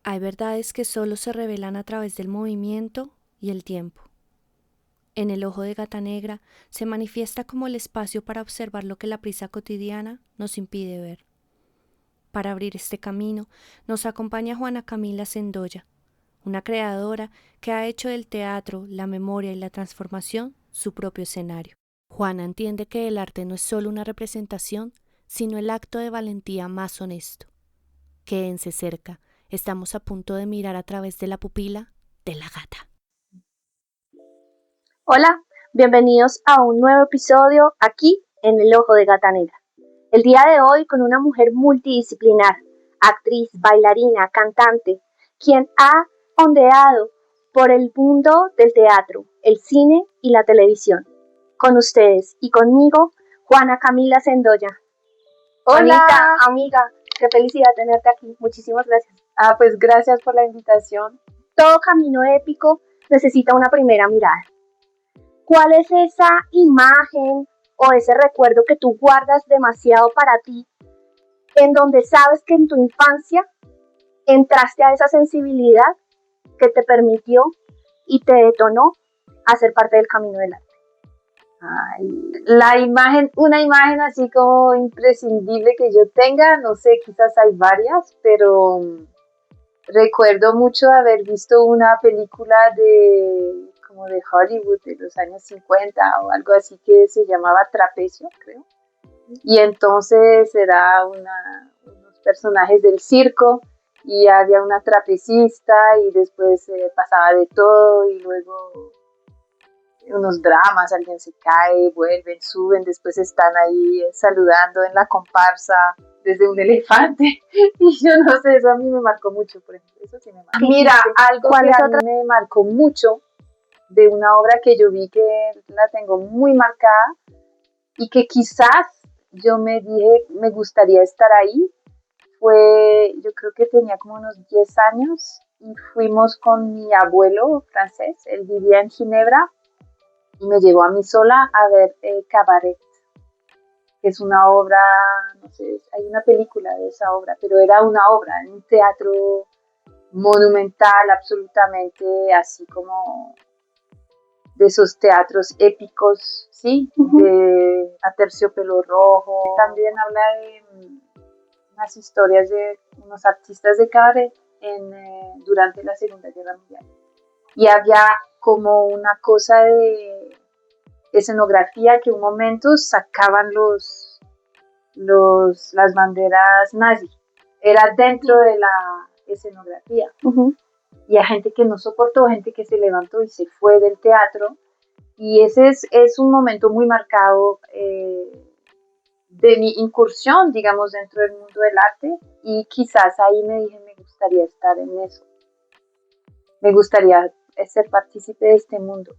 Hay verdades que solo se revelan a través del movimiento y el tiempo. En el ojo de Gata Negra se manifiesta como el espacio para observar lo que la prisa cotidiana nos impide ver. Para abrir este camino nos acompaña Juana Camila Sendoya, una creadora que ha hecho del teatro, la memoria y la transformación su propio escenario. Juana entiende que el arte no es solo una representación, sino el acto de valentía más honesto. Quédense cerca, estamos a punto de mirar a través de la pupila de la gata. Hola, bienvenidos a un nuevo episodio aquí en El Ojo de Gata Negra. El día de hoy con una mujer multidisciplinar, actriz, bailarina, cantante, quien ha ondeado por el mundo del teatro, el cine y la televisión. Con ustedes y conmigo, Juana Camila Sendoya. Hola, amiga, qué felicidad tenerte aquí. Muchísimas gracias. Pues gracias por la invitación. Todo camino épico necesita una primera mirada. ¿Cuál es esa imagen o ese recuerdo que tú guardas demasiado para ti, en donde sabes que en tu infancia entraste a esa sensibilidad que te permitió y te detonó a ser parte del camino del arte? Una imagen así como imprescindible que yo tenga, no sé, quizás hay varias, pero recuerdo mucho haber visto una película como de Hollywood de los años 50 o algo así que se llamaba Trapecio, creo. Y entonces era unos personajes del circo y había una trapecista y después pasaba de todo y luego unos dramas, alguien se cae, vuelven, suben, después están ahí saludando en la comparsa desde un elefante y yo no sé, eso a mí me marcó mucho, por ejemplo, eso sí me marcó. Mira, algo que a mí me marcó mucho de una obra que yo vi que la tengo muy marcada y que quizás yo me dije, me gustaría estar ahí, yo creo que tenía como unos 10 años y fuimos con mi abuelo francés, él vivía en Ginebra, y me llevó a mí sola a ver Cabaret, que es una obra, no sé, hay una película de esa obra, pero era una obra en un teatro monumental, absolutamente así como de esos teatros épicos, ¿sí? De Aterciopelo Rojo. También habla de unas historias de unos artistas de cabaret durante la Segunda Guerra Mundial. Y había como una cosa de escenografía que un momento sacaban las banderas nazi. Era dentro de la escenografía. Y a gente que no soportó, gente que se levantó y se fue del teatro. Y ese es un momento muy marcado de mi incursión, digamos, dentro del mundo del arte. Y quizás ahí me dije, me gustaría estar en eso. Me gustaría ser partícipe de este mundo.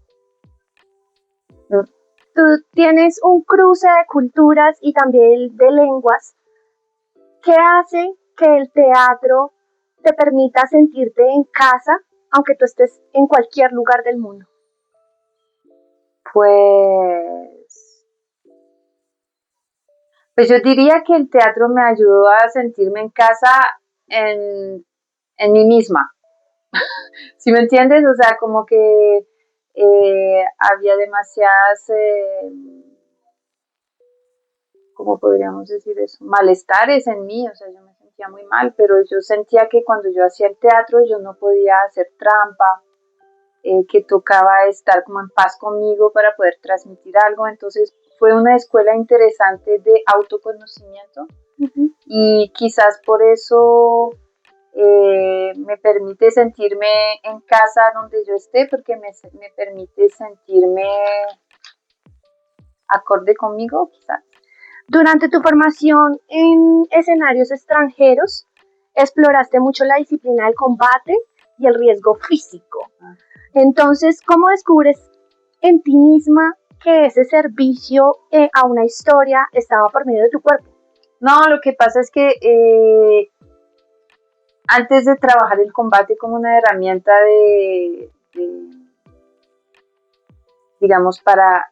Tú tienes un cruce de culturas y también de lenguas. ¿Qué hace que el teatro te permita sentirte en casa, aunque tú estés en cualquier lugar del mundo? Pues yo diría que el teatro me ayudó a sentirme en casa en mí misma. ¿Sí me entiendes? O sea, como que había demasiadas, ¿cómo podríamos decir eso? Malestares en mí, o sea, yo me sentía muy mal, pero yo sentía que cuando yo hacía el teatro yo no podía hacer trampa, que tocaba estar como en paz conmigo para poder transmitir algo. Entonces fue una escuela interesante de autoconocimiento y quizás por eso me permite sentirme en casa donde yo esté, porque me permite sentirme acorde conmigo, quizás. Durante tu formación en escenarios extranjeros, exploraste mucho la disciplina del combate y el riesgo físico. Entonces, ¿cómo descubres en ti misma que ese servicio a una historia estaba por medio de tu cuerpo? No, lo que pasa es que antes de trabajar el combate como una herramienta digamos,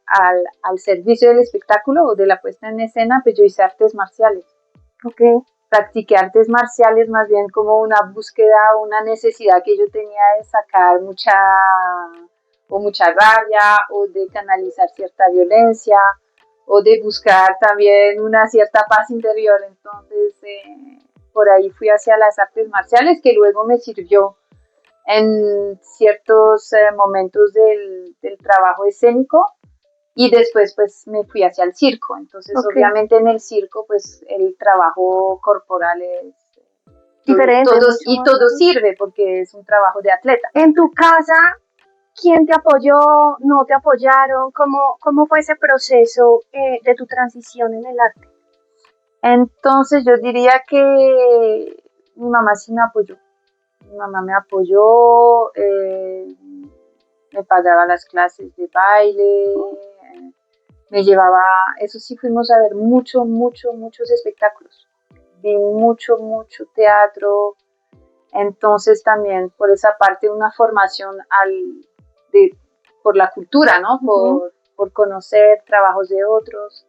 al servicio del espectáculo o de la puesta en escena, pues yo hice artes marciales. Okay. practiqué artes marciales más bien como una búsqueda, una necesidad que yo tenía de sacar mucha rabia o de canalizar cierta violencia o de buscar también una cierta paz interior. Entonces, por ahí fui hacia las artes marciales, que luego me sirvió en ciertos momentos del trabajo escénico, y después pues me fui hacia el circo. Entonces, obviamente en el circo pues el trabajo corporal es diferente. Todo sirve porque es un trabajo de atleta. En tu casa, ¿quién te apoyó? ¿No te apoyaron? ¿Cómo fue ese proceso de tu transición en el arte? Entonces yo diría que mi mamá sí me apoyó. Mi mamá me apoyó, me pagaba las clases de baile, me llevaba, eso sí, fuimos a ver muchos espectáculos. Vi mucho teatro. Entonces también por esa parte una formación por la cultura, ¿no? Por conocer trabajos de otros.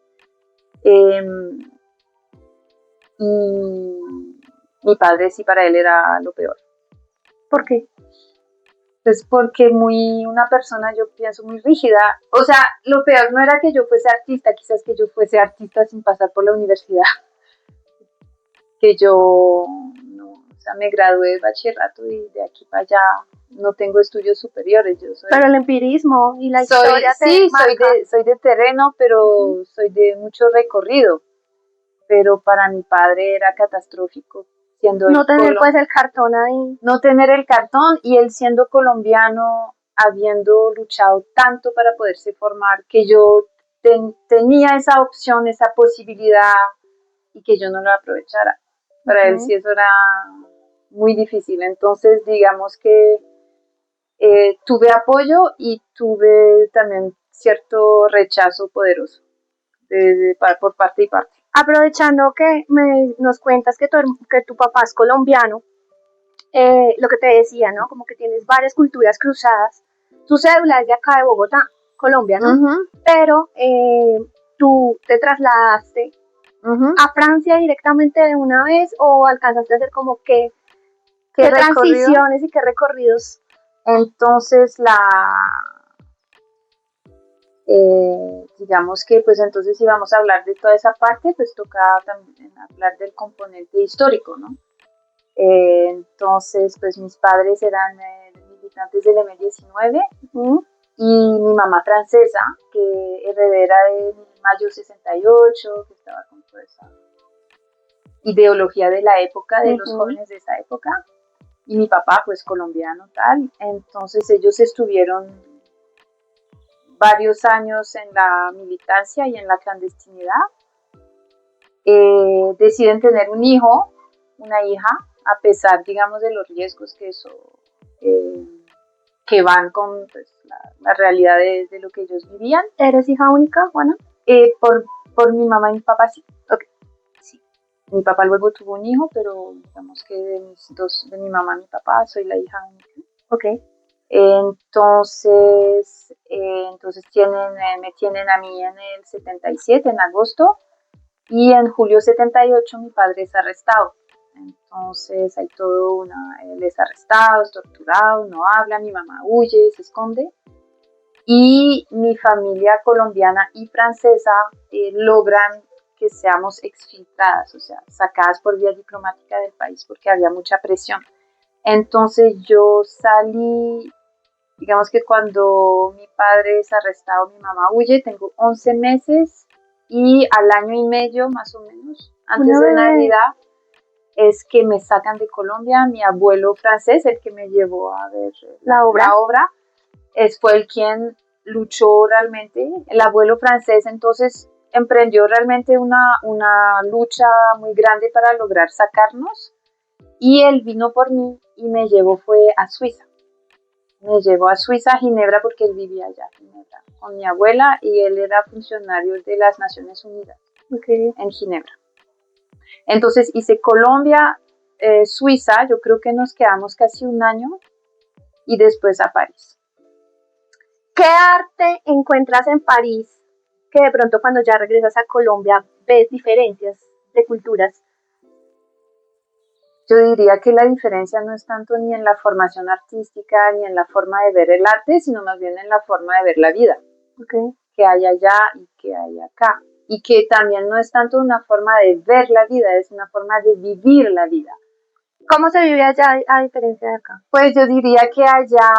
Y mi padre sí, para él era lo peor. ¿Por qué? Pues porque una persona, yo pienso, muy rígida. O sea, lo peor no era que yo fuese artista, quizás que yo fuese artista sin pasar por la universidad. Que yo me gradué de bachillerato y de aquí para allá no tengo estudios superiores. Pero el empirismo y la historia te marca. Soy de terreno, pero soy de mucho recorrido. Pero para mi padre era catastrófico. No tener pues el cartón ahí. No tener el cartón, y él siendo colombiano, habiendo luchado tanto para poderse formar, que yo tenía esa opción, esa posibilidad, y que yo no lo aprovechara. Para él sí eso era muy difícil. Entonces, digamos que tuve apoyo y tuve también cierto rechazo poderoso por parte y parte. Aprovechando que nos cuentas que tu papá es colombiano, lo que te decía, ¿no? Como que tienes varias culturas cruzadas. Tu cédula es de acá de Bogotá, Colombia, ¿no? Pero tú te trasladaste a Francia directamente de una vez, o alcanzaste a hacer como qué transiciones y qué recorridos. Entonces digamos que pues entonces si vamos a hablar de toda esa parte, pues toca también hablar del componente histórico, ¿no? Entonces pues mis padres eran militantes del M-19 y mi mamá francesa, que heredera de Mayo 68, que estaba con toda esa ideología de la época, de los jóvenes de esa época, y mi papá pues colombiano tal. Entonces ellos estuvieron varios años en la militancia y en la clandestinidad. Deciden tener un hijo, una hija, a pesar, digamos, de los riesgos que van con pues, la realidad de lo que ellos vivían. ¿Eres hija única, Juana? Por mi mamá y mi papá sí. Okay. Sí. Mi papá luego tuvo un hijo, pero digamos que de mi mamá y mi papá soy la hija única. Okay. Entonces me tienen a mí en el 77, en agosto, y en julio 78 mi padre es arrestado. Entonces hay él es arrestado, es torturado, no habla, mi mamá huye, se esconde, y mi familia colombiana y francesa logran que seamos exfiltradas, o sea, sacadas por vía diplomática del país porque había mucha presión. Entonces yo salí, digamos que cuando mi padre es arrestado, mi mamá huye, tengo 11 meses, y al año y medio más o menos, antes de Navidad, es que me sacan de Colombia. Mi abuelo francés, el que me llevó a ver la obra, fue el quien luchó realmente. El abuelo francés entonces emprendió realmente una lucha muy grande para lograr sacarnos, y él vino por mí y me llevó a Suiza. Me llevó a Suiza, a Ginebra, porque él vivía allá, Ginebra, con mi abuela, y él era funcionario de las Naciones Unidas en Ginebra. Entonces hice Colombia, Suiza, yo creo que nos quedamos casi un año, y después a París. ¿Qué arte encuentras en París que de pronto cuando ya regresas a Colombia ves diferencias de culturas? yo diría que la diferencia no es tanto ni en la formación artística ni en la forma de ver el arte, sino más bien en la forma de ver la vida, Okay. que hay allá y que hay acá. Y que también no es tanto una forma de ver la vida, es una forma de vivir la vida. ¿Cómo se vive allá a diferencia de acá? Pues yo diría que allá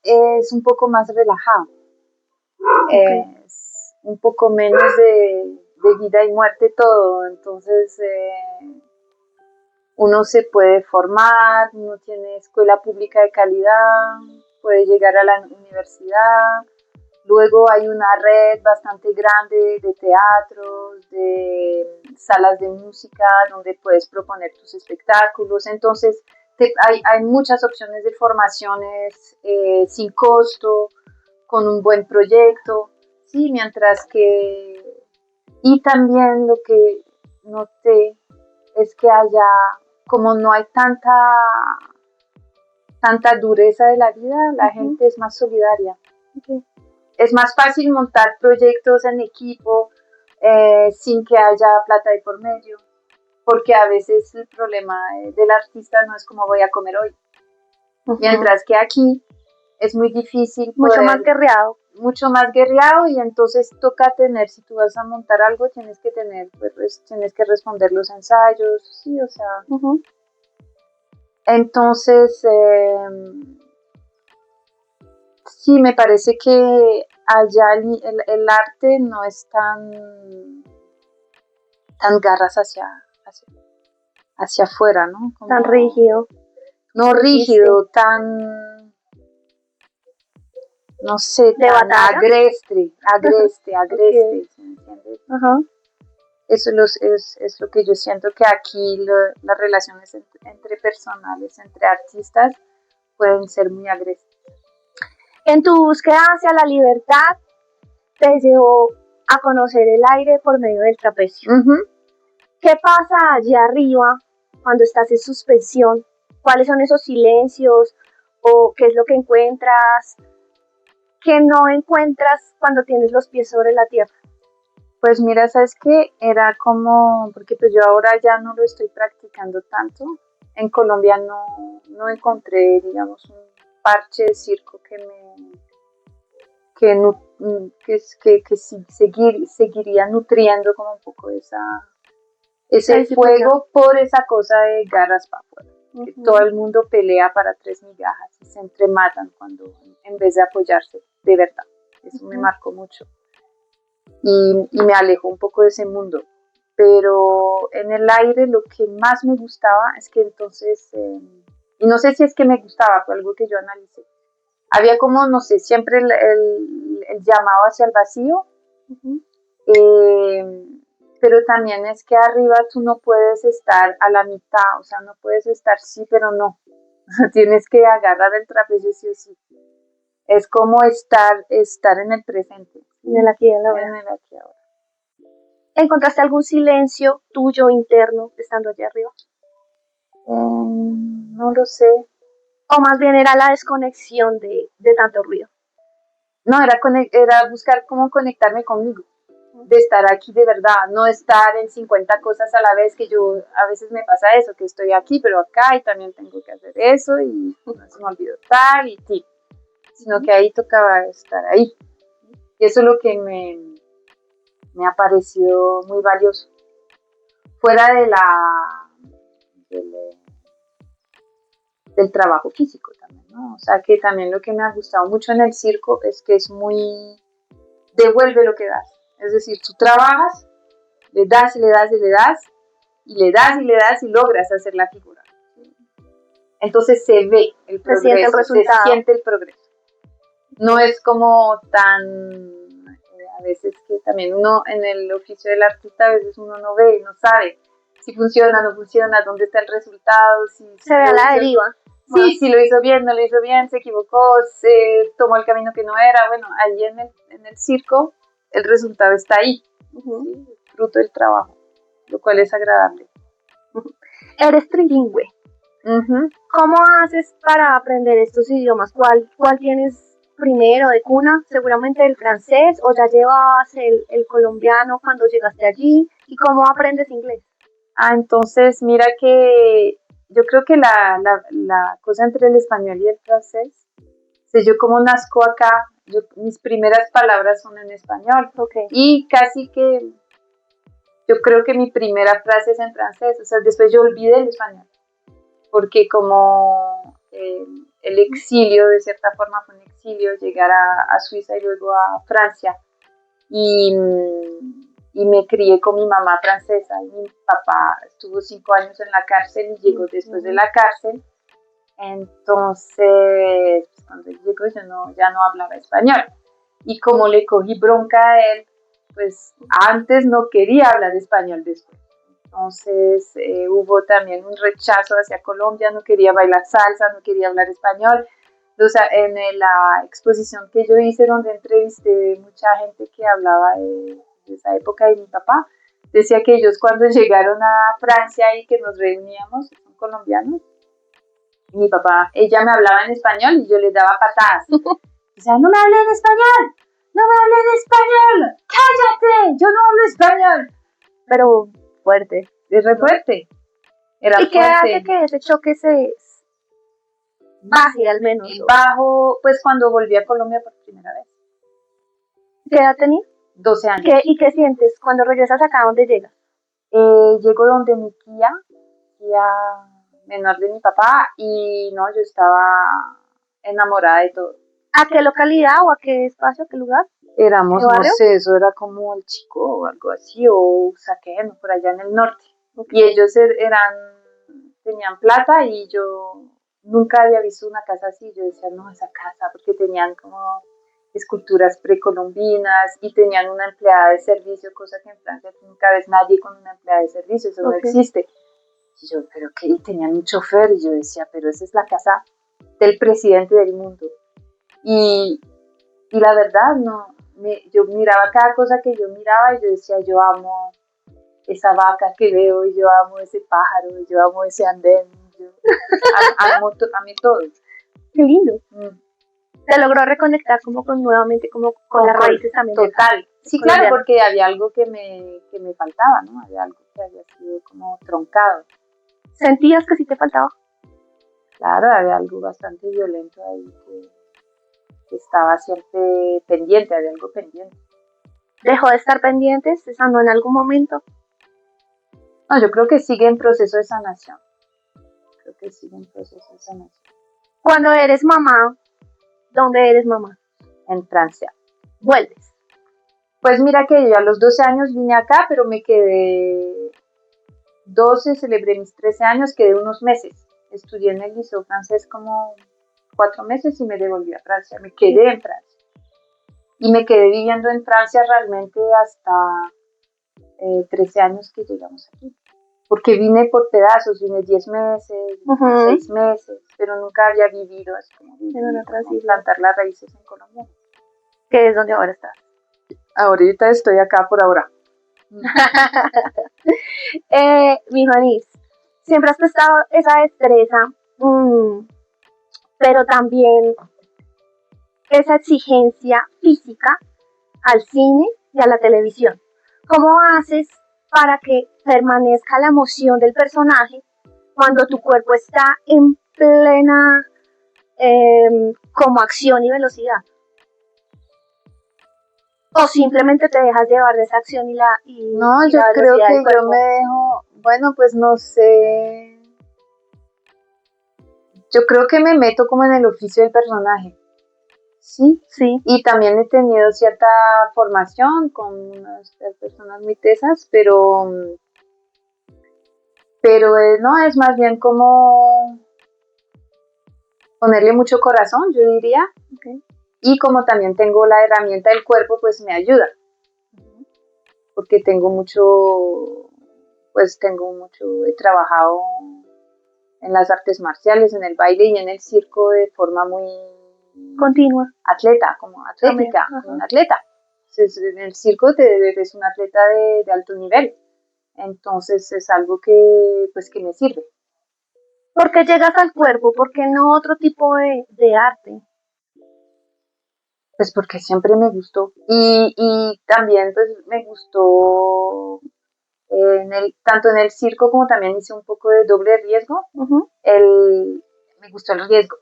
es un poco más relajado. Okay. Es un poco menos de vida y muerte todo. Entonces uno se puede formar, uno tiene escuela pública de calidad, puede llegar a la universidad. Luego hay una red bastante grande de teatros, de salas de música donde puedes proponer tus espectáculos. Entonces hay muchas opciones de formaciones sin costo, con un buen proyecto, ¿sí? Mientras que... Y también lo que noté es que allá, como no hay tanta dureza de la vida, la gente es más solidaria. Okay. Es más fácil montar proyectos en equipo sin que haya plata de por medio, porque a veces el problema del artista no es cómo voy a comer hoy. Mientras que aquí es muy difícil mucho más guerreado. Mucho más guerreado, y entonces toca tener, si tú vas a montar algo, tienes que tener, pues, tienes que responder los ensayos, sí, o sea. Entonces, sí, me parece que allá el arte no es tan garras hacia afuera, ¿no? Como, tan rígido. No rígido, tan, no sé, ¿de tan batalla? agreste, Okay. ¿sí me entiendes? Eso es lo que yo siento, que aquí las relaciones entre personales, entre artistas, pueden ser muy agresivas. En tu búsqueda hacia la libertad, te llevó a conocer el aire por medio del trapecio. ¿Qué pasa allá arriba cuando estás en suspensión? ¿Cuáles son esos silencios? ¿O qué es lo que encuentras que no encuentras cuando tienes los pies sobre la tierra? Pues mira, ¿sabes qué? Era como, porque pues yo ahora ya no lo estoy practicando tanto. En Colombia no encontré, digamos, un parche de circo que seguiría nutriendo como un poco ese fuego por esa cosa de garras para afuera. Que todo el mundo pelea para 3 migajas y se entrematan cuando, en vez de apoyarse de verdad. Eso me marcó mucho. Y me alejó un poco de ese mundo. Pero en el aire lo que más me gustaba es que entonces, y no sé si es que me gustaba, fue algo que yo analicé, había como, no sé, siempre el llamado hacia el vacío, pero también es que arriba tú no puedes estar a la mitad, o sea, no puedes estar sí, pero no. Tienes que agarrar el trapecio sí o sí. Es como estar en el presente. En el aquí y en la ahora. En el aquí y ahora. ¿Encontraste algún silencio tuyo interno estando allá arriba? No lo sé. ¿O más bien era la desconexión de tanto ruido? No, era buscar cómo conectarme conmigo, de estar aquí de verdad, no estar en 50 cosas a la vez, que yo, a veces me pasa eso, que estoy aquí, pero acá, y también tengo que hacer eso, y se me olvidó tal, y sí, sino que ahí tocaba estar ahí. Y eso es lo que me ha parecido muy valioso. Fuera del trabajo físico también, ¿no? O sea, que también lo que me ha gustado mucho en el circo es que es muy... devuelve lo que das. Es decir, tú trabajas, le das y le das y le das, y le das y le das y logras hacer la figura. Entonces se ve el progreso, se siente el progreso. No es como tan... a veces que también uno en el oficio del artista, a veces uno no ve, no sabe si funciona, no funciona, dónde está el resultado. Si se ve a la deriva. Sí, si lo hizo bien, no lo hizo bien, se equivocó, se tomó el camino que no era. Bueno, ahí en el circo el resultado está ahí, ¿sí? Fruto del trabajo, lo cual es agradable. Eres trilingüe. ¿Cómo haces para aprender estos idiomas? ¿Cuál tienes primero de cuna? Seguramente el francés, o ya llevabas el colombiano cuando llegaste allí. ¿Y cómo aprendes inglés? Entonces mira que yo creo que la cosa entre el español y el francés, sé yo cómo nazco acá, mis primeras palabras son en español, Okay. y casi que yo creo que mi primera frase es en francés, o sea, después yo olvidé el español, porque como el exilio, de cierta forma fue un exilio, llegar a Suiza y luego a Francia, y, y me crié con mi mamá francesa, y mi papá estuvo 5 años en la cárcel y llegó después de la cárcel, entonces pues, cuando él llegó yo ya no hablaba español, y como le cogí bronca a él, pues antes no quería hablar español después. Entonces hubo también un rechazo hacia Colombia, no quería bailar salsa, no quería hablar español. O sea, en la exposición que yo hice donde entrevisté mucha gente que hablaba de esa época de mi papá, decía que ellos cuando llegaron a Francia y que nos reuníamos, son colombianos, mi papá, ella me hablaba en español y yo le daba patadas. O sea, no me hable en español, no me hable en español, cállate, yo no hablo español. Pero fuerte. Es re fuerte. Era ¿Y qué fuerte. hace que ese choque se baje al menos? Bajo, pues cuando volví a Colombia por primera vez. ¿Qué edad tenías? 12 años. ¿Y qué sientes cuando regresas acá? ¿Dónde llegas? Llego donde mi tía menor de mi papá, y no, yo estaba enamorada de todo. ¿A qué localidad o a qué espacio, a qué lugar? Éramos, ¿Qué no barrio? sé, eso era como El Chico o algo así, o Usaquén, por allá en el norte. Okay. Y ellos tenían plata, y yo nunca había visto una casa así. Yo decía, no, esa casa, porque tenían como esculturas precolombinas y tenían una empleada de servicio, cosa que en Francia nunca ves nadie con una empleada de servicio, eso no existe. Y yo, pero qué, y tenían un chofer, y yo decía, pero esa es la casa del presidente del mundo. Y la verdad, no, yo miraba cada cosa que yo miraba y yo decía, yo amo esa vaca que veo, y yo amo ese pájaro, y yo amo ese andén, yo amo todo. Qué lindo. Se logró reconectar como nuevamente como con las raíces también. Total. Sí, claro, porque había algo que me faltaba, ¿no? Había algo que había sido como troncado. ¿Sentías que sí te faltaba? Claro, había algo bastante violento ahí que estaba siempre pendiente, había algo pendiente. ¿Dejó de estar pendiente, cesando en algún momento? No, yo creo que sigue en proceso de sanación. Cuando eres mamá, ¿dónde eres mamá? En Francia. ¿Vuelves? Pues mira que yo a los 12 años vine acá, pero me quedé 12, celebré mis 13 años, quedé unos meses. Estudié en el liceo francés como 4 meses y me devolví a Francia. Me quedé en Francia. Y me quedé viviendo en Francia realmente hasta 13 años que llegamos aquí. Porque vine por pedazos, vine 10 meses, 6 meses, pero nunca había vivido así como plantar las raíces en Colombia. ¿Qué es donde ahora estás? Ahorita estoy acá por ahora. Mi Juanis, siempre has prestado esa destreza, pero también esa exigencia física al cine y a la televisión. ¿Cómo haces para que permanezca la emoción del personaje cuando tu cuerpo está en plena como acción y velocidad? ¿O simplemente te dejas llevar de esa acción No, yo creo que yo me dejo, bueno, pues no sé, yo creo que me meto como en el oficio del personaje. Sí. Y también he tenido cierta formación con unas personas muy tesas, pero no, es más bien como ponerle mucho corazón, yo diría. Okay. Y como también tengo la herramienta del cuerpo, pues me ayuda. Porque he trabajado en las artes marciales, en el baile y en el circo de forma muy continua, atlética, como un atleta. Entonces, en el circo eres un atleta de alto nivel, entonces es algo que me sirve. ¿Por qué llegas al cuerpo? ¿Por qué no otro tipo de arte? Pues porque siempre me gustó, y también pues me gustó Tanto en el circo como también hice un poco de doble riesgo. Uh-huh. Me gustó el riesgo.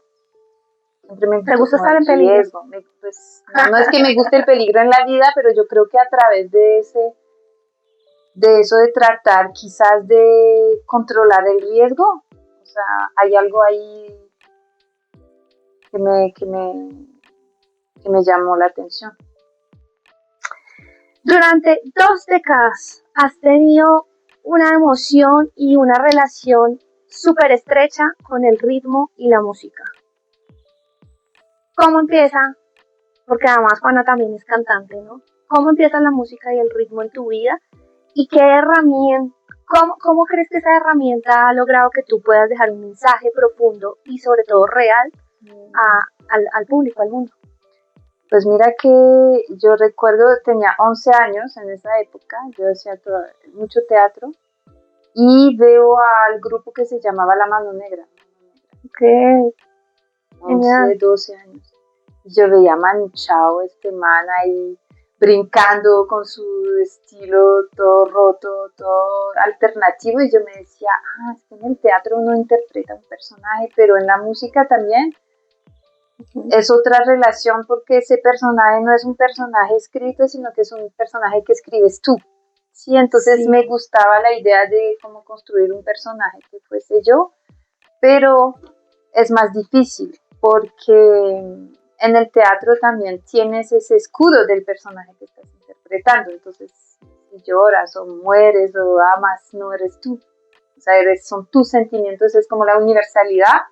Siempre me ¿Te gusta estar en peligro? Pues, no es que me guste el peligro en la vida, pero yo creo que a través de eso de tratar quizás de controlar el riesgo, o sea, hay algo ahí que me llamó la atención. Durante 2 décadas has tenido una emoción y una relación súper estrecha con el ritmo y la música. ¿Cómo empieza? Porque además Juana también es cantante, ¿no? ¿Cómo empieza la música y el ritmo en tu vida? ¿Y qué herramienta, cómo crees que esa herramienta ha logrado que tú puedas dejar un mensaje profundo y sobre todo real al público, al mundo? Pues mira que yo recuerdo, tenía 11 años en esa época, yo hacía mucho teatro y veo al grupo que se llamaba La Mano Negra. Ok. 11, 12 años. Yo veía a Manu Chao, este man ahí brincando con su estilo todo roto, todo alternativo, y yo me decía, es que en el teatro uno interpreta un personaje, pero en la música también. Es otra relación porque ese personaje no es un personaje escrito, sino que es un personaje que escribes tú. Sí, entonces sí. Me gustaba la idea de cómo construir un personaje que fuese yo, pero es más difícil porque en el teatro también tienes ese escudo del personaje que estás interpretando. Entonces, si lloras o mueres o amas, no eres tú. O sea, son tus sentimientos, es como la universalidad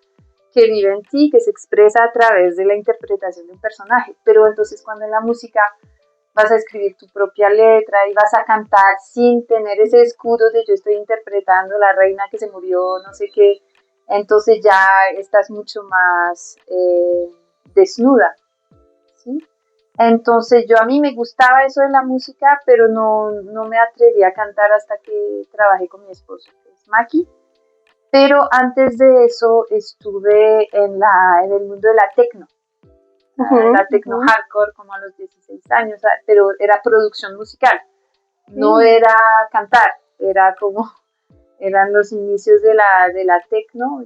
que vive en ti, que se expresa a través de la interpretación de un personaje. Pero entonces cuando en la música vas a escribir tu propia letra y vas a cantar sin tener ese escudo de yo estoy interpretando la reina que se murió, no sé qué, entonces ya estás mucho más desnuda, ¿sí? Entonces a mí me gustaba eso de la música, pero no me atreví a cantar hasta que trabajé con mi esposo, que es Maki. Pero antes de eso estuve en el mundo de la techno, la techno hardcore como a los 16 años, pero era producción musical, no era cantar, eran los inicios de la techno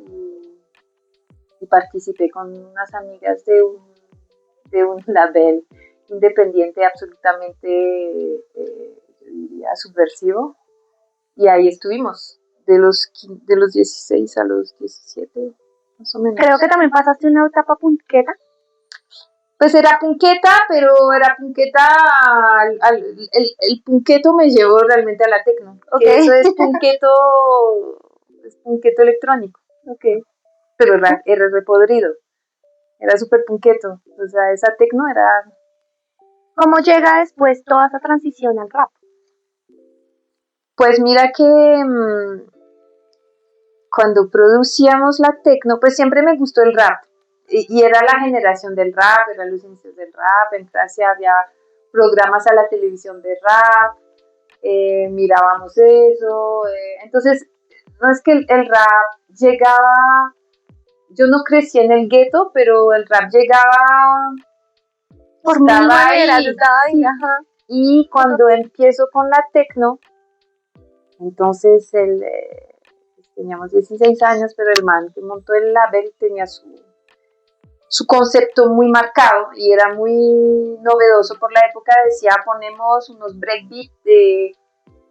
y participé con unas amigas de un label independiente absolutamente, yo diría, subversivo, y ahí estuvimos. De los 16 a los 17, más o menos. Creo que también pasaste una etapa punqueta. Pues era punqueta, pero era punqueta, el punqueto me llevó realmente a la techno. Okay. Eso es punqueto electrónico. Okay. Pero era repodrido, era súper punqueto. O sea, esa techno era... ¿Cómo llega después toda esa transición al rap? Pues mira que... cuando producíamos la techno, pues siempre me gustó el rap. Y era la generación del rap, eran los inicios del rap. En Francia había programas a la televisión de rap, mirábamos eso. Entonces, no es que el rap llegaba, yo no crecí en el gueto, pero el rap llegaba, por mi manera, estaba ahí. Sí. Ajá. Y cuando empiezo con la techno, entonces teníamos 16 años, pero el man que montó el label tenía su concepto muy marcado y era muy novedoso por la época. Decía, ponemos unos breakbeats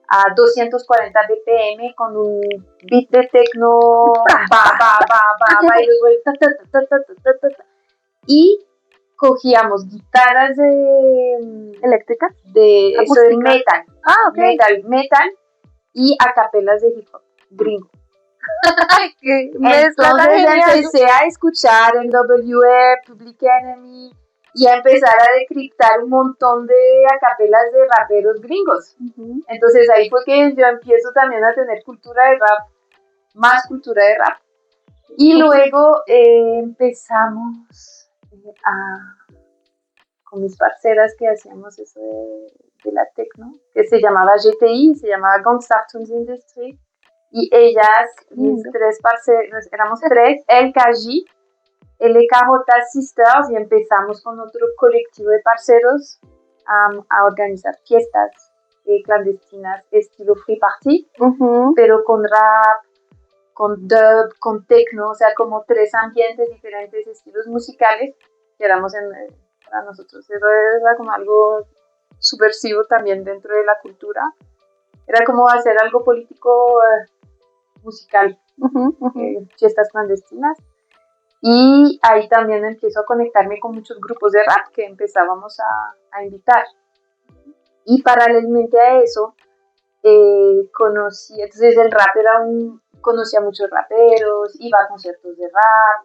a 240 BPM con un beat de techno, y luego y cogíamos guitarras eléctricas de eso de metal, metal y acapelas de hip hop gringo. Entonces empecé a escuchar en W.E., Public Enemy, y a empezar a decriptar un montón de acapelas de raperos gringos. Uh-huh. Entonces ahí fue que yo empiezo también a tener cultura de rap, más cultura de rap. Y luego empezamos con mis parceras que hacíamos eso de la techno, que se llamaba GTI, se llamaba Gongstar Tunes Industry. Y ellas, mis 3 parceras, éramos 3, LKJ, LKJ Sisters, y empezamos con otro colectivo de parceros a organizar fiestas clandestinas estilo Free Party, pero con rap, con dub, con techno, o sea, como 3 ambientes, diferentes estilos musicales que éramos para nosotros. Eso era como algo subversivo también dentro de la cultura. Era como hacer algo político musical, fiestas clandestinas. Y ahí también empiezo a conectarme con muchos grupos de rap que empezábamos a invitar. Y paralelamente a eso, entonces el rap conocía a muchos raperos, iba a conciertos de rap,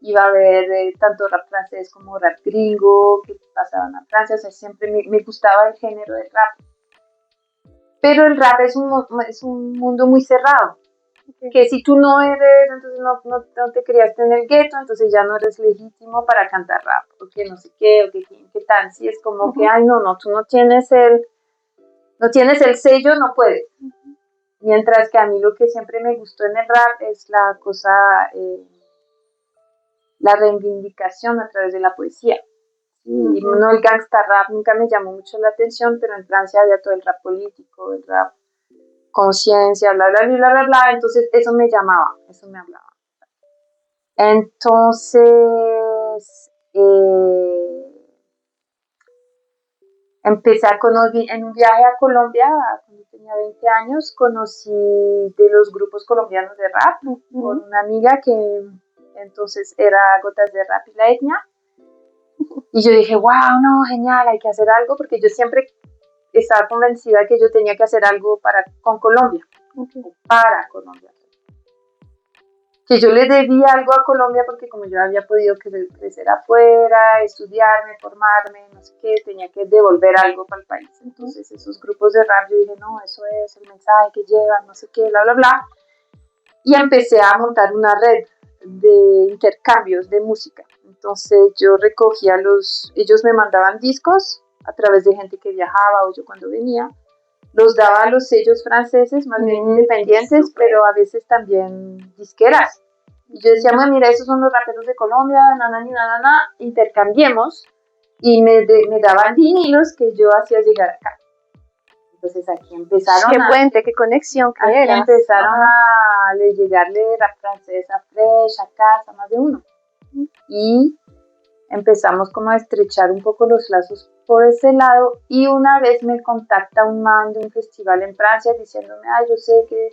iba a ver tanto rap francés como rap gringo que pasaban a Francia, o sea, siempre me gustaba el género del rap. Pero el rap es un mundo muy cerrado, que si tú no eres, entonces no te criaste en el gueto, entonces ya no eres legítimo para cantar rap, o que no sé qué, o que qué tal, si es como que, ay, no, tú no tienes el sello, no puedes. Mientras que a mí lo que siempre me gustó en el rap es la reivindicación a través de la poesía. Y no el gangsta rap nunca me llamó mucho la atención, pero en Francia había todo el rap político, el rap conciencia, bla, bla, bla, bla, bla, bla, entonces eso me llamaba, eso me hablaba. Entonces, empecé en un viaje a Colombia, cuando tenía 20 años, conocí de los grupos colombianos de rap, por una amiga que entonces era Gotas de Rap y La Etnia, y yo dije, wow, no, genial, hay que hacer algo, porque yo siempre estaba convencida que yo tenía que hacer algo con Colombia, para Colombia. Que yo le debía algo a Colombia porque como yo había podido crecer afuera, estudiarme, formarme, no sé qué, tenía que devolver algo para el país. Entonces esos grupos de rap, yo dije, no, eso es el mensaje que llevan, no sé qué, bla, bla, bla. Y empecé a montar una red de intercambios de música. Entonces yo recogía ellos me mandaban discos a través de gente que viajaba o yo cuando venía. Los daba a los sellos franceses, más bien independientes, pero a veces también disqueras. Y yo decía, bueno, mira, esos son los raperos de Colombia, intercambiemos. Y me daban vinilos que yo hacía llegar acá. Entonces aquí empezaron qué puente, qué conexión, aquí empezaron a llegarle rap francés a Fresh, a Casa, más de uno. Y empezamos como a estrechar un poco los lazos por ese lado y una vez me contacta un man de un festival en Francia diciéndome, yo sé que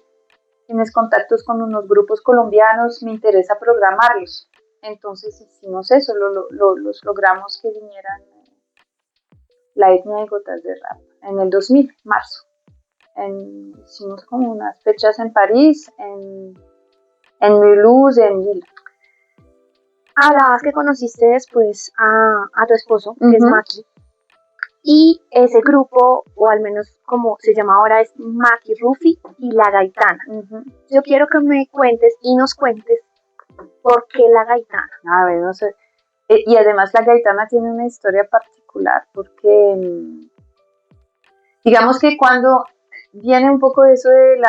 tienes contactos con unos grupos colombianos, me interesa programarlos. Entonces hicimos eso, los logramos que vinieran La Etnia y Gotas de Rap en el 2000, marzo. Hicimos como unas fechas en París, en Mulhouse y en Lille. Hablabas que conociste después a tu esposo, que es Maki, y ese grupo, o al menos como se llama ahora, es Maki Rufi y La Gaitana. Yo quiero que me cuentes y nos cuentes por qué La Gaitana. A ver, no sé. Y además La Gaitana tiene una historia particular porque digamos que cuando viene un poco eso de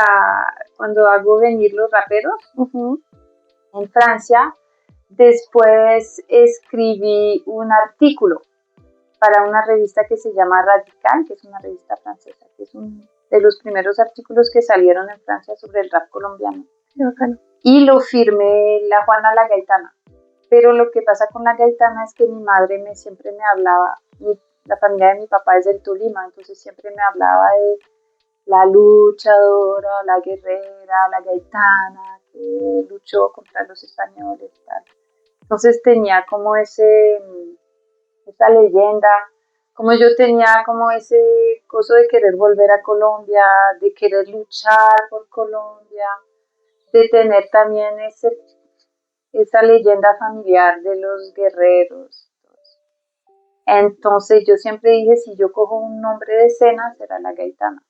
cuando hago venir los raperos en Francia, después escribí un artículo para una revista que se llama Radical, que es una revista francesa, que es uno de los primeros artículos que salieron en Francia sobre el rap colombiano. Y lo firmé la Juana La Gaitana. Pero lo que pasa con La Gaitana es que mi madre siempre me hablaba, la familia de mi papá es del Tolima, entonces siempre me hablaba de la luchadora, la guerrera, la gaitana, que luchó contra los españoles y tal. Entonces tenía como esa leyenda, como yo tenía como ese coso de querer volver a Colombia, de querer luchar por Colombia, de tener también esa leyenda familiar de los guerreros. Entonces yo siempre dije, si yo cojo un nombre de escena, será La Gaitana.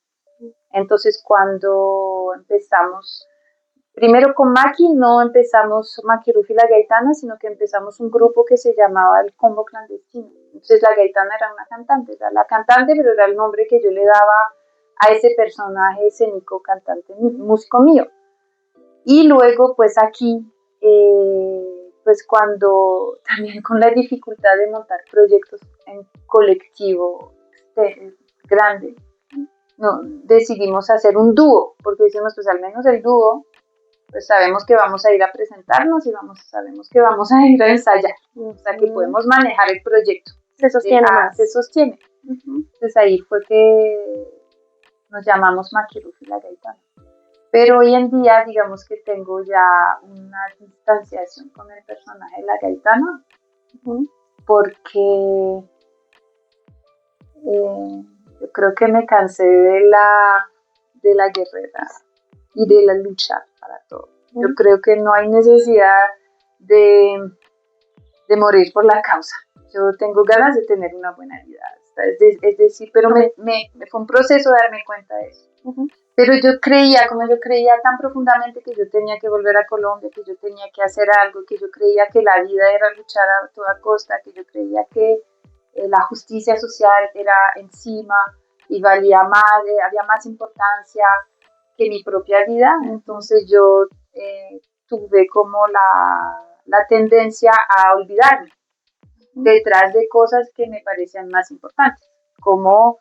Entonces cuando empezamos, primero con Maki, no empezamos Maki Rufi La Gaitana, sino que empezamos un grupo que se llamaba el Combo Clandestino. Entonces La Gaitana era una cantante, era la cantante, pero era el nombre que yo le daba a ese personaje escénico, cantante, músico mío. Y luego pues aquí, pues cuando también con la dificultad de montar proyectos en colectivo grande, no, decidimos hacer un dúo, porque decimos, pues al menos el dúo, pues sabemos que vamos a ir a presentarnos y sabemos que vamos a ir a ensayar, o sea que podemos manejar el proyecto. Se sostiene más. Se sostiene. Entonces ahí fue que nos llamamos Maquiruf y la Gaitana. Pero hoy en día, digamos que tengo ya una distanciación con el personaje de la Gaitana, porque yo creo que me cansé de la guerrera y de la lucha para todo. Yo creo que no hay necesidad de morir por la causa. Yo tengo ganas de tener una buena vida. Es decir, pero me fue un proceso darme cuenta de eso. Pero yo creía tan profundamente que yo tenía que volver a Colombia, que yo tenía que hacer algo, que yo creía que la vida era luchar a toda costa, que yo creía que la justicia social era encima y valía más, había más importancia que mi propia vida. Entonces yo tuve como la tendencia a olvidarme detrás de cosas que me parecían más importantes, como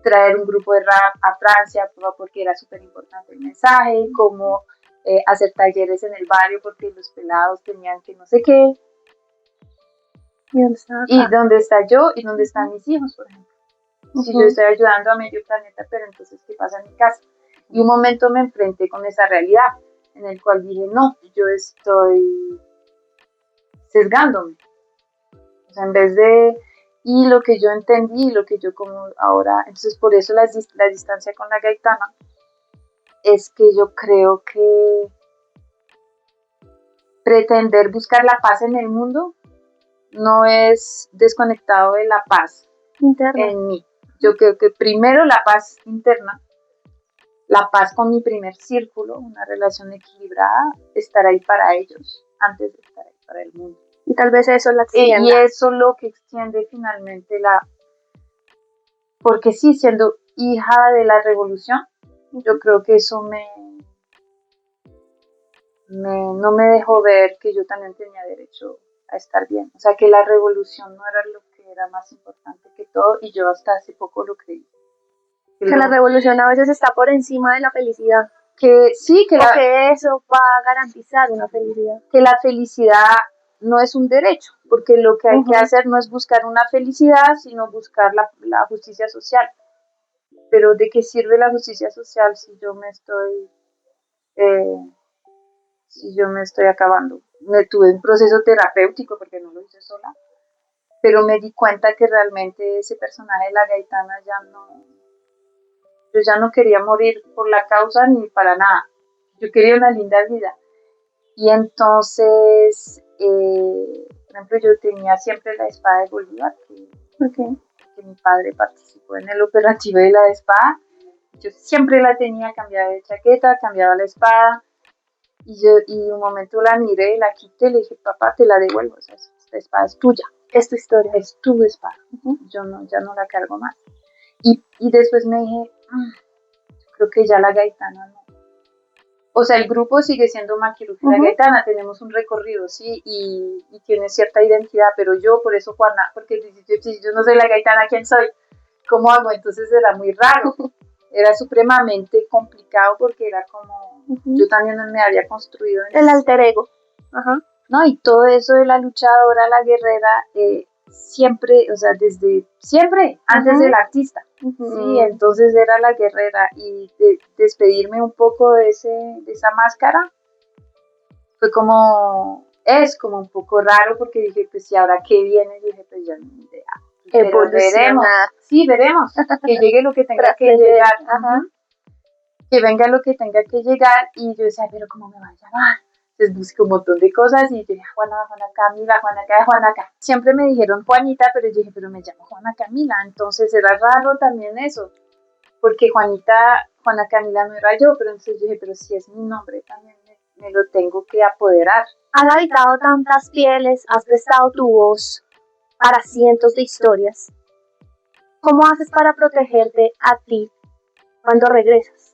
traer un grupo de rap a Francia porque era súper importante el mensaje, como hacer talleres en el barrio porque los pelados tenían que no sé qué. ¿Y dónde está yo? ¿Y dónde están mis hijos, por ejemplo? Si yo estoy ayudando a medio planeta, pero entonces, ¿qué pasa en mi casa? Y un momento me enfrenté con esa realidad, en el cual dije, no, yo estoy sesgándome. O sea, en vez de... Y lo que yo entendí, lo que yo como ahora... Entonces, por eso la distancia con la Gaitana es que yo creo que pretender buscar la paz en el mundo no es desconectado de la paz interna en mí. Yo creo que primero la paz interna, la paz con mi primer círculo, una relación equilibrada, estar ahí para ellos antes de estar ahí para el mundo. Y tal vez eso la extienda. Y eso lo que extiende finalmente porque sí, siendo hija de la revolución, yo creo que eso no me dejó ver que yo también tenía derecho a estar bien. O sea, que la revolución no era lo que era más importante que todo, y yo hasta hace poco lo creí. Que la revolución a veces está por encima de la felicidad. Que sí, que eso va a garantizar una felicidad. Que la felicidad no es un derecho, porque lo que hay que hacer no es buscar una felicidad, sino buscar la justicia social. Pero ¿de qué sirve la justicia social si yo me estoy acabando? Tuve un proceso terapéutico porque no lo hice sola, pero me di cuenta que realmente ese personaje de la Gaitana yo ya no quería morir por la causa ni para nada. Yo quería una linda vida. Y entonces, por ejemplo, yo tenía siempre la espada de Bolívar, que mi padre participó en el operativo de la espada. Yo siempre la tenía, cambiaba de chaqueta, cambiaba la espada. Y un momento la miré, la quité y le dije, papá, te la devuelvo. O sea, esta espada es tuya. Es tu historia. Es tu espada. Yo ya no la cargo más. Y después me dije, creo que ya la Gaitana no. O sea, el grupo sigue siendo Maquiruf y la Gaitana, tenemos un recorrido, sí, y tiene cierta identidad, pero yo, por eso Juana, porque si yo no soy la Gaitana, ¿quién soy? ¿Cómo hago? Entonces era muy raro, era supremamente complicado porque era como, yo también me había construido el alter ego. ¿No? Y todo eso de la luchadora, la guerrera, siempre, o sea, desde siempre, antes del artista. Sí, entonces era la guerrera, y despedirme un poco de esa máscara fue es como un poco raro, porque dije, pues, ¿y ahora qué viene? Y dije, pues ya no ni idea. Pero veremos, sí, veremos, que llegue lo que tenga que llegar, que venga lo que tenga que llegar. Y yo decía, pero ¿cómo me va a llamar? Entonces busqué un montón de cosas y dije, Juana Camila, Juana K. Siempre me dijeron Juanita, pero yo dije, pero me llamo Juana Camila. Entonces era raro también eso, porque Juana Camila no era yo, pero entonces yo dije, pero si es mi nombre, también me lo tengo que apoderar. Has habitado tantas pieles, has prestado tu voz para cientos de historias. ¿Cómo haces para protegerte a ti cuando regresas?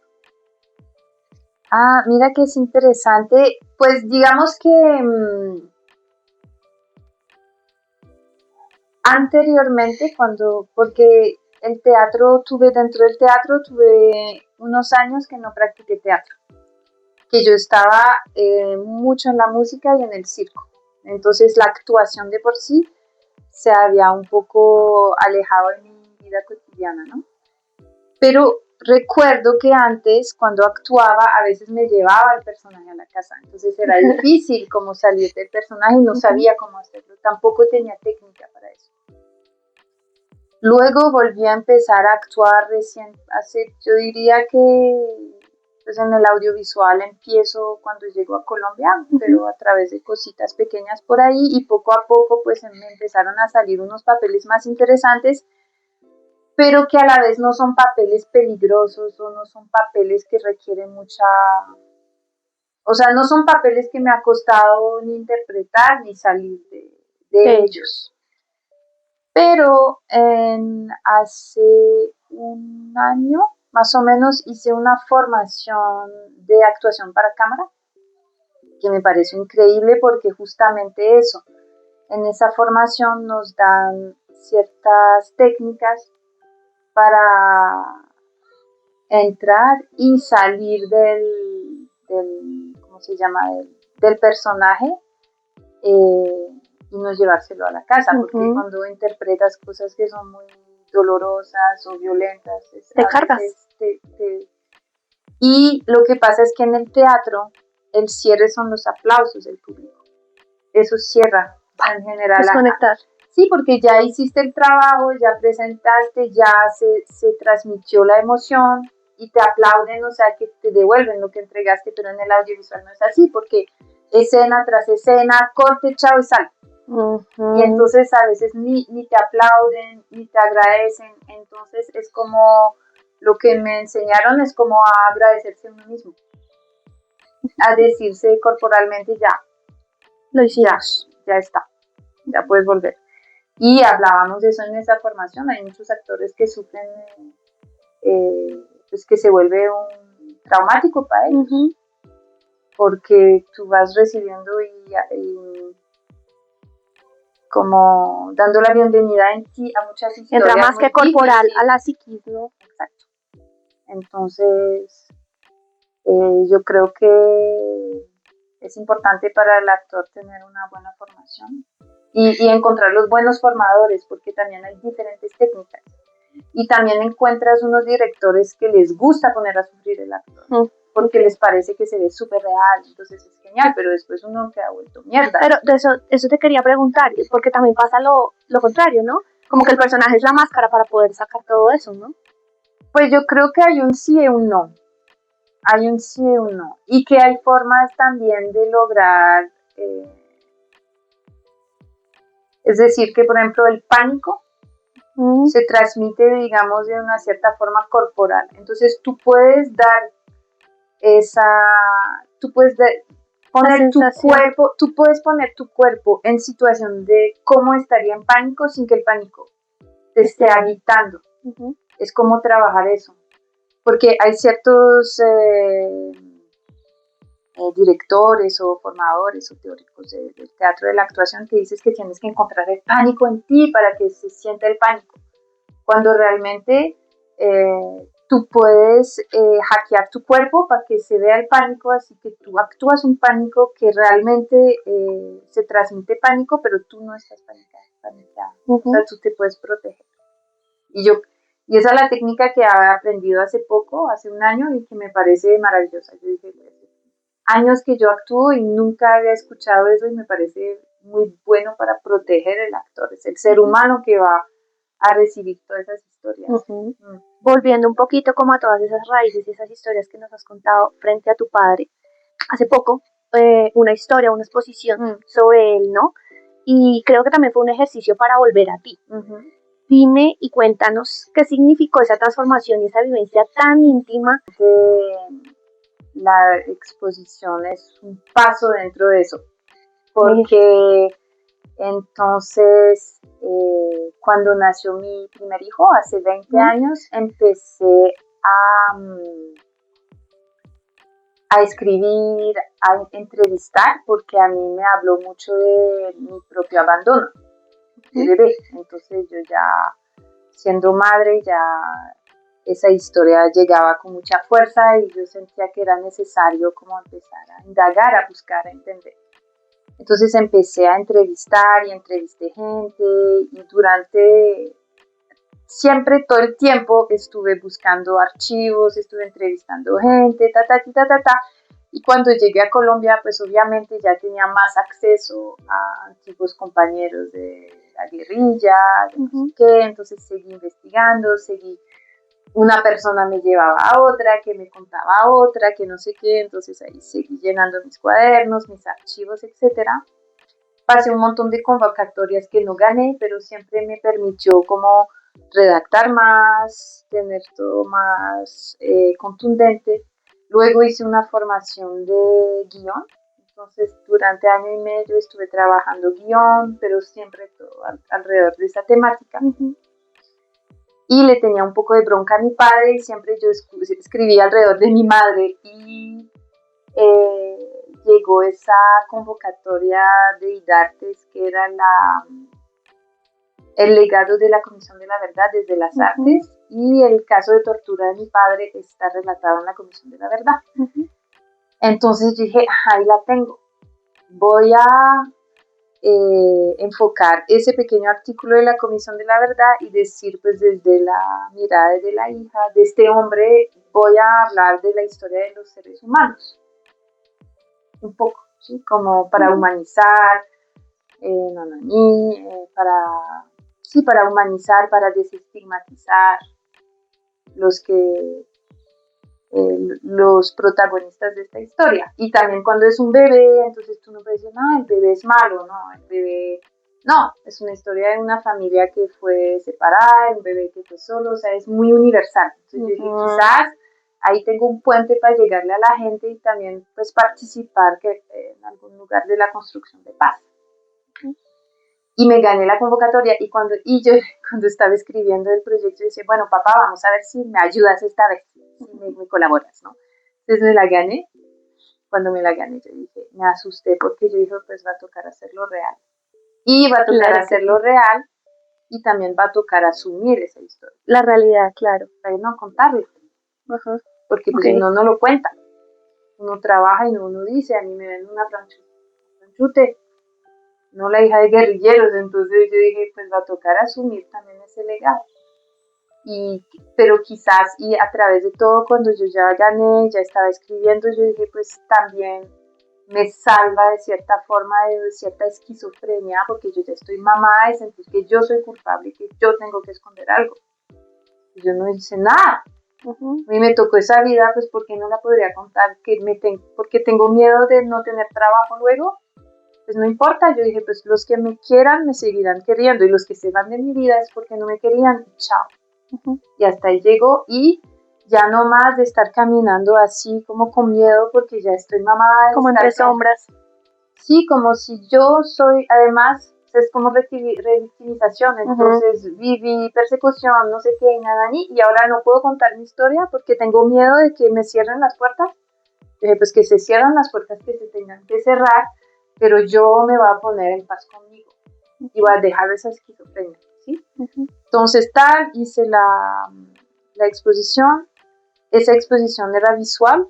Mira que es interesante. Pues digamos que anteriormente, porque el teatro, tuve unos años que no practiqué teatro, que yo estaba mucho en la música y en el circo. Entonces la actuación de por sí se había un poco alejado de mi vida cotidiana, ¿no? Pero recuerdo que antes, cuando actuaba, a veces me llevaba el personaje a la casa. Entonces era difícil como salir del personaje y no sabía cómo hacerlo. Tampoco tenía técnica para eso. Luego volví a empezar a actuar recién, yo diría que pues en el audiovisual empiezo cuando llego a Colombia, pero a través de cositas pequeñas por ahí, y poco a poco pues me empezaron a salir unos papeles más interesantes, pero que a la vez no son papeles peligrosos o no son papeles que requieren no son papeles que me ha costado ni interpretar ni salir de ellos. Pero hace un año, más o menos, hice una formación de actuación para cámara, que me pareció increíble porque justamente eso, en esa formación nos dan ciertas técnicas para entrar y salir ¿cómo se llama? Del personaje y no llevárselo a la casa, porque cuando interpretas cosas que son muy dolorosas o violentas, te cargas. Y lo que pasa es que en el teatro el cierre son los aplausos del público. Eso cierra en general. Desconectar. Sí, porque ya hiciste el trabajo, ya presentaste, ya se transmitió la emoción y te aplauden, o sea, que te devuelven lo que entregaste, pero en el audiovisual no es así, porque escena tras escena, corte, chao y sal. Y entonces a veces ni te aplauden, ni te agradecen, entonces es como, lo que me enseñaron es como a agradecerse a uno mismo, a decirse corporalmente ya, lo hicimos, ya está, ya puedes volver. Y hablábamos de eso en esa formación. Hay muchos actores que sufren, pues que se vuelve un traumático para ellos, porque tú vas recibiendo y como dando la bienvenida en ti a muchas historias. Entra más que corporal a la psiquis, ¿no? Exacto. Entonces, yo creo que es importante para el actor tener una buena formación y encontrar los buenos formadores, porque también hay diferentes técnicas. Y también encuentras unos directores que les gusta poner a sufrir el actor, porque les parece que se ve súper real, entonces es genial, pero después uno queda vuelto mierda. Pero de eso te quería preguntar, porque también pasa lo contrario, ¿no? Como que el personaje es la máscara para poder sacar todo eso, ¿no? Pues yo creo que hay un sí y un no. Hay un sí y un no. Y que hay formas también de lograr, es decir, que por ejemplo el pánico se transmite, digamos, de una cierta forma corporal. Entonces tú puedes dar tú puedes poner tu cuerpo en situación de cómo estaría en pánico sin que el pánico te esté habitando. Es como trabajar eso. Porque hay ciertos directores o formadores o teóricos del teatro de la actuación que dices que tienes que encontrar el pánico en ti para que se sienta el pánico, cuando realmente tú puedes hackear tu cuerpo para que se vea el pánico, así que tú actúas un pánico que realmente se transmite pánico, pero tú no estás paniqueada. O sea, tú te puedes proteger. Y esa es la técnica que he aprendido hace poco, hace un año, y que me parece maravillosa. Yo dije, años que yo actúo y nunca había escuchado eso y me parece muy bueno para proteger el actor. Es el ser humano que va a recibir todas esas historias. Volviendo un poquito como a todas esas raíces y esas historias que nos has contado frente a tu padre, hace poco una exposición sobre él, ¿no? Y creo que también fue un ejercicio para volver a ti. Dime y cuéntanos qué significó esa transformación y esa vivencia tan íntima. La exposición es un paso dentro de eso, porque entonces cuando nació mi primer hijo hace 20 años empecé a escribir, a entrevistar, porque a mí me habló mucho de mi propio abandono de bebé. Entonces yo ya siendo madre ya esa historia llegaba con mucha fuerza y yo sentía que era necesario como empezar a indagar, a buscar, a entender. Entonces empecé a entrevistar y entrevisté gente y siempre, todo el tiempo estuve buscando archivos, estuve entrevistando gente, y cuando llegué a Colombia, pues obviamente ya tenía más acceso a antiguos compañeros de la guerrilla, de no sé qué, entonces seguí investigando, una persona me llevaba a otra, que me contaba a otra, que no sé qué, entonces ahí seguí llenando mis cuadernos, mis archivos, etcétera. Pasé un montón de convocatorias que no gané, pero siempre me permitió como redactar más, tener todo más contundente. Luego hice una formación de guión, entonces durante año y medio estuve trabajando guión, pero siempre todo alrededor de esa temática. Y le tenía un poco de bronca a mi padre y siempre yo escribía alrededor de mi madre y llegó esa convocatoria de IDARTES que era el legado de la Comisión de la Verdad desde las Artes y el caso de tortura de mi padre está relatado en la Comisión de la Verdad. Entonces dije, ahí la tengo, voy a enfocar ese pequeño artículo de la Comisión de la Verdad y decir pues desde la mirada de la hija de este hombre voy a hablar de la historia de los seres humanos un poco, ¿sí? Como para humanizar para humanizar, para desestigmatizar los protagonistas de esta historia. Y también cuando es un bebé, entonces tú no puedes decir, no, el bebé es malo, no, el bebé... No, es una historia de una familia que fue separada, un bebé que fue solo, o sea, es muy universal. Entonces yo dije, quizás ahí tengo un puente para llegarle a la gente y también pues participar en algún lugar de la construcción de paz. Y me gané la convocatoria y yo cuando estaba escribiendo el proyecto decía, bueno papá, vamos a ver si me ayudas esta vez, si me colaboras, ¿no? Entonces me la gané. Cuando me la gané yo dije, me asusté porque yo dije, pues va a tocar hacerlo real. Y va a tocar hacerlo real y también va a tocar asumir esa historia. La realidad, claro. Para no contarlo. Porque pues uno no lo cuenta. Uno trabaja y uno dice, a mí me ven una franchute, no la hija de guerrilleros, entonces yo dije, pues va a tocar asumir también ese legado. Pero quizás, y a través de todo, cuando yo ya gané, ya estaba escribiendo, yo dije, pues también me salva de cierta forma de cierta esquizofrenia, porque yo ya estoy mamá de sentir que yo soy culpable, que yo tengo que esconder algo. Y yo no hice nada. A mí me tocó esa vida, pues ¿por qué no la podría contar? Porque tengo miedo de no tener trabajo luego. Pues no importa, yo dije, pues los que me quieran me seguirán queriendo y los que se van de mi vida es porque no me querían, chao. Y hasta ahí llegó y ya no más de estar caminando así como con miedo porque ya estoy mamada. Como entre sombras. Sí, como si yo soy, además es como revictimización, entonces viví persecución, no sé qué, nada ni, y ahora no puedo contar mi historia porque tengo miedo de que me cierren las puertas. Dije, pues que se cierran las puertas que se tengan que cerrar, pero yo me voy a poner en paz conmigo y voy a dejar esa esquizofrenia, ¿sí? Entonces hice la exposición. Esa exposición era visual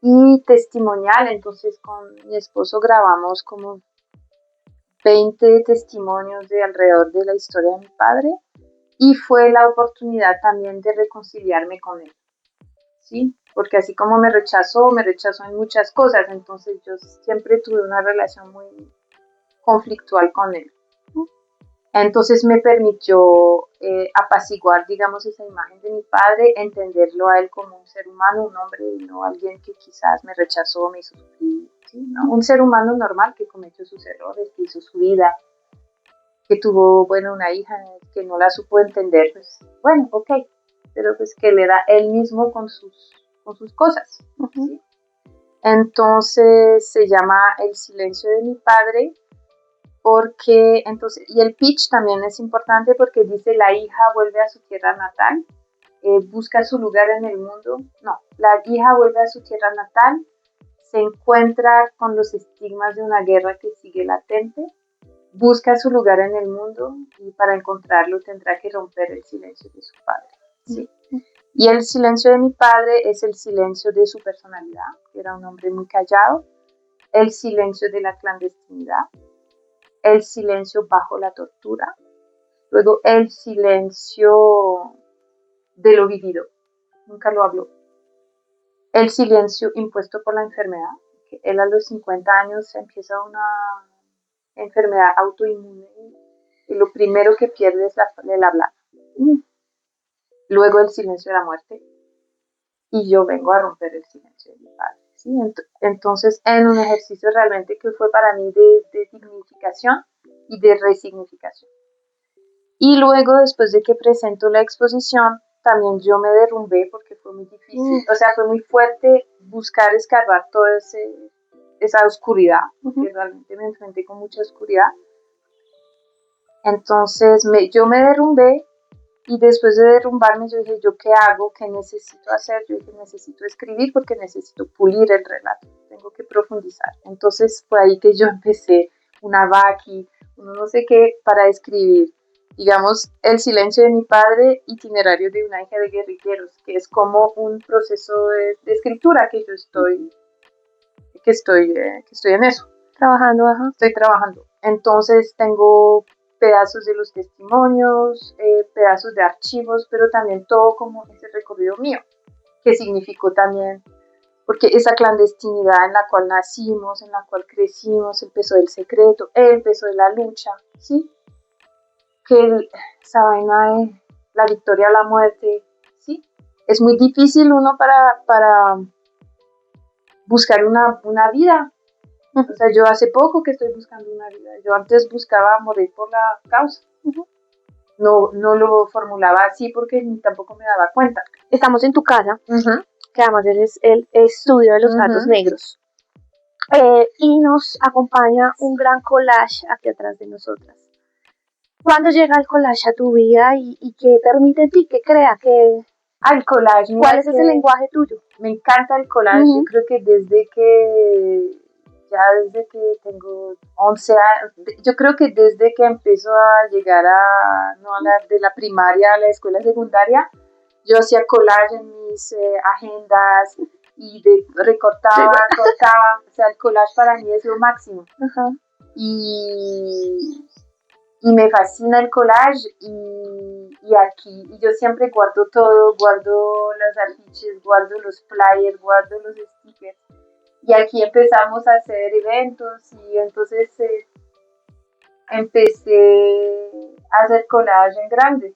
y testimonial, entonces con mi esposo grabamos como 20 testimonios de alrededor de la historia de mi padre y fue la oportunidad también de reconciliarme con él, ¿sí? Porque así como me rechazó en muchas cosas, entonces yo siempre tuve una relación muy conflictual con él. Entonces me permitió apaciguar, digamos, esa imagen de mi padre, entenderlo a él como un ser humano, un hombre, y no alguien que quizás me rechazó, me hizo sufrir, ¿sí? ¿No? Un ser humano normal que cometió sus errores, que hizo su vida, que tuvo, bueno, una hija que no la supo entender, pues, bueno, ok, pero pues que le da él mismo con sus cosas, ¿sí? Entonces se llama El silencio de mi padre, porque entonces, y el pitch también es importante porque dice la hija vuelve a su tierra natal, busca su lugar en el mundo, no, la hija vuelve a su tierra natal, se encuentra con los estigmas de una guerra que sigue latente, busca su lugar en el mundo y para encontrarlo tendrá que romper el silencio de su padre. ¿Sí? Y el silencio de mi padre es el silencio de su personalidad, que era un hombre muy callado, el silencio de la clandestinidad, el silencio bajo la tortura, luego el silencio de lo vivido, nunca lo habló, el silencio impuesto por la enfermedad, que él a los 50 años empieza una enfermedad autoinmune y lo primero que pierde es el hablar. Luego el silencio de la muerte y yo vengo a romper el silencio de mi padre. ¿Sí? Entonces, en un ejercicio realmente que fue para mí de dignificación y de resignificación. Y luego, después de que presento la exposición, también yo me derrumbé porque fue muy difícil, o sea, fue muy fuerte buscar escarbar toda esa oscuridad, porque realmente me enfrenté con mucha oscuridad. Entonces, yo me derrumbé. Y después de derrumbarme, yo dije, ¿yo qué hago? ¿Qué necesito hacer? Yo dije, necesito escribir porque necesito pulir el relato. Tengo que profundizar. Entonces fue ahí que yo empecé una vaqui, no sé qué, para escribir. Digamos, El silencio de mi padre, itinerario de una hija de guerrilleros, que es como un proceso de escritura que yo estoy en eso. Trabajando, ajá. Estoy trabajando. Entonces tengo pedazos de los testimonios, pedazos de archivos, pero también todo como ese recorrido mío, que significó también, porque esa clandestinidad en la cual nacimos, en la cual crecimos, el peso del secreto, el peso de la lucha, ¿sí? Que esa vaina de la victoria o la muerte, ¿sí? Es muy difícil uno para buscar una vida. O sea, yo hace poco que estoy buscando una vida. Yo antes buscaba morir por la causa. No lo formulaba así porque ni tampoco me daba cuenta. Estamos en tu casa, que además es el estudio de los gatos negros. Y nos acompaña un gran collage aquí atrás de nosotras. ¿Cuándo llega el collage a tu vida y qué permite en ti que crea que... Al collage. ¿Cuál es ese lenguaje tuyo? Me encanta el collage. Yo creo que desde que tengo 11 años, yo creo que desde que empiezo a llegar de la primaria a la escuela secundaria, yo hacía collage en mis agendas y recortaba, cortaba. O sea, el collage para mí es lo máximo. Y me fascina el collage y aquí, y yo siempre guardo todo, guardo los afiches, guardo los flyers, guardo los stickers. Y aquí empezamos a hacer eventos y entonces empecé a hacer collage en grande.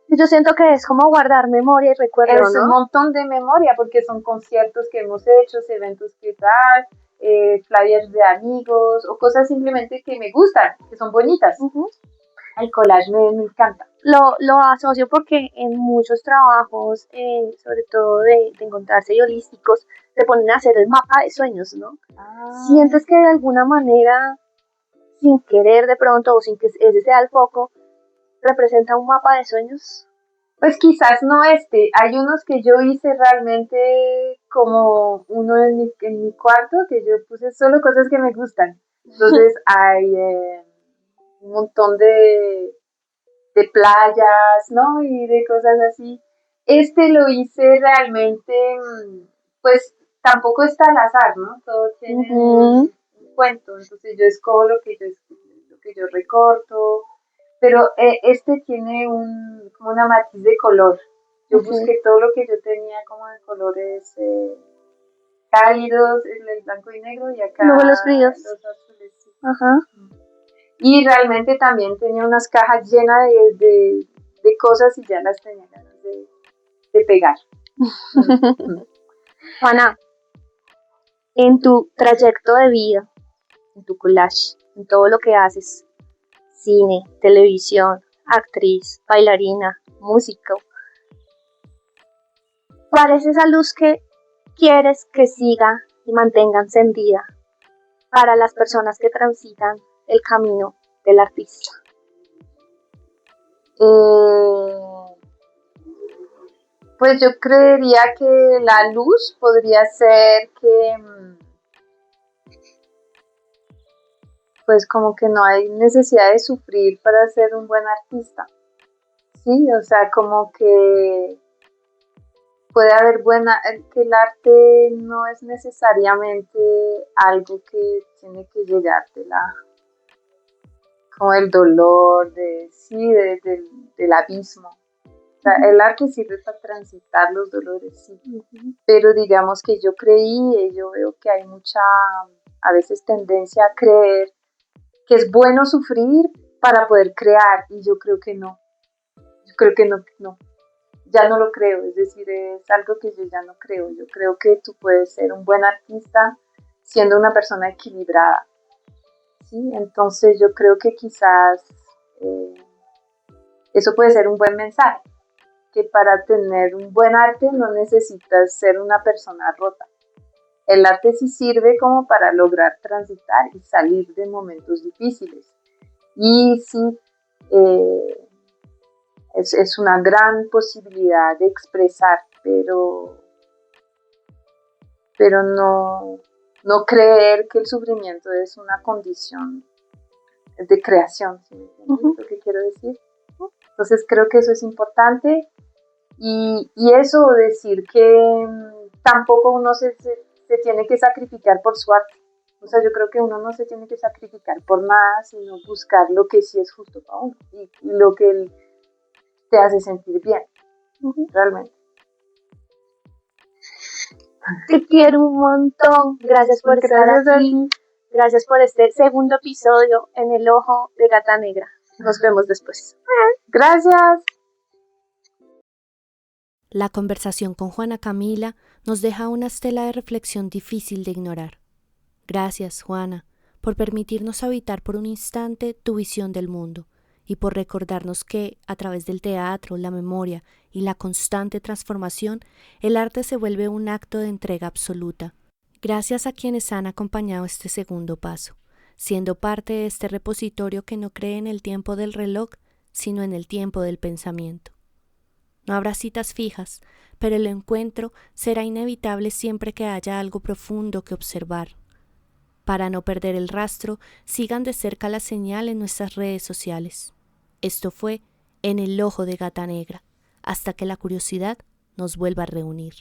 Yo siento que es como guardar memoria y recuerdo, Es un montón de memoria porque son conciertos que hemos hecho, eventos que tal, flyers de amigos o cosas simplemente que me gustan, que son bonitas. El collage me encanta. Lo asocio porque en muchos trabajos, sobre todo de encontrarse y holísticos, te ponen a hacer el mapa de sueños, ¿no? ¿Sientes que de alguna manera, sin querer de pronto o sin que ese sea el foco, representa un mapa de sueños? Pues quizás no hay unos que yo hice realmente como uno en mi cuarto, que yo puse solo cosas que me gustan. Entonces hay un montón de playas, ¿no? Y de cosas así. Lo hice realmente, pues tampoco está al azar, ¿no? Todo tiene un cuento, entonces yo escojo lo que yo recorto, pero tiene como una matiz de color. Yo busqué todo lo que yo tenía como de colores cálidos, el blanco y negro, y acá los fríos. Los azules. Sí. Y realmente también tenía unas cajas llenas de cosas y ya las tenía ganas de pegar. Juana, en tu trayecto de vida, en tu collage, en todo lo que haces, cine, televisión, actriz, bailarina, músico, ¿cuál es esa luz que quieres que siga y mantenga encendida para las personas que transitan el camino del artista? Pues yo creería que la luz podría ser que pues como que no hay necesidad de sufrir para ser un buen artista. Sí, o sea, como que puede haber que el arte no es necesariamente algo que tiene que llegarte como el dolor del abismo. O sea, el arte sirve para transitar los dolores, sí. Pero digamos que yo veo que hay mucha, a veces, tendencia a creer que es bueno sufrir para poder crear, y yo creo que no. Yo creo que no. Ya no lo creo, es decir, es algo que yo ya no creo. Yo creo que tú puedes ser un buen artista siendo una persona equilibrada, ¿sí? Entonces yo creo que quizás eso puede ser un buen mensaje, que para tener un buen arte no necesitas ser una persona rota. El arte sí sirve como para lograr transitar y salir de momentos difíciles. Y sí, es una gran posibilidad de expresar, pero no creer que el sufrimiento es una condición de creación, ¿sí me entiendes lo que quiero decir? Entonces creo que eso es importante, y eso, decir que tampoco uno se tiene que sacrificar por su arte. O sea, yo creo que uno no se tiene que sacrificar por nada, sino buscar lo que sí es justo para uno y lo que te hace sentir bien, realmente. Te quiero un montón. Gracias por estar aquí. Gracias por este segundo episodio en El Ojo de Gata Negra. Nos vemos después. Gracias. La conversación con Juana Camila nos deja una estela de reflexión difícil de ignorar. Gracias, Juana, por permitirnos habitar por un instante tu visión del mundo y por recordarnos que, a través del teatro, la memoria y la constante transformación, el arte se vuelve un acto de entrega absoluta. Gracias a quienes han acompañado este segundo paso, siendo parte de este repositorio que no cree en el tiempo del reloj, sino en el tiempo del pensamiento. No habrá citas fijas, pero el encuentro será inevitable siempre que haya algo profundo que observar. Para no perder el rastro, sigan de cerca la señal en nuestras redes sociales. Esto fue En el Ojo de Gata Negra, hasta que la curiosidad nos vuelva a reunir.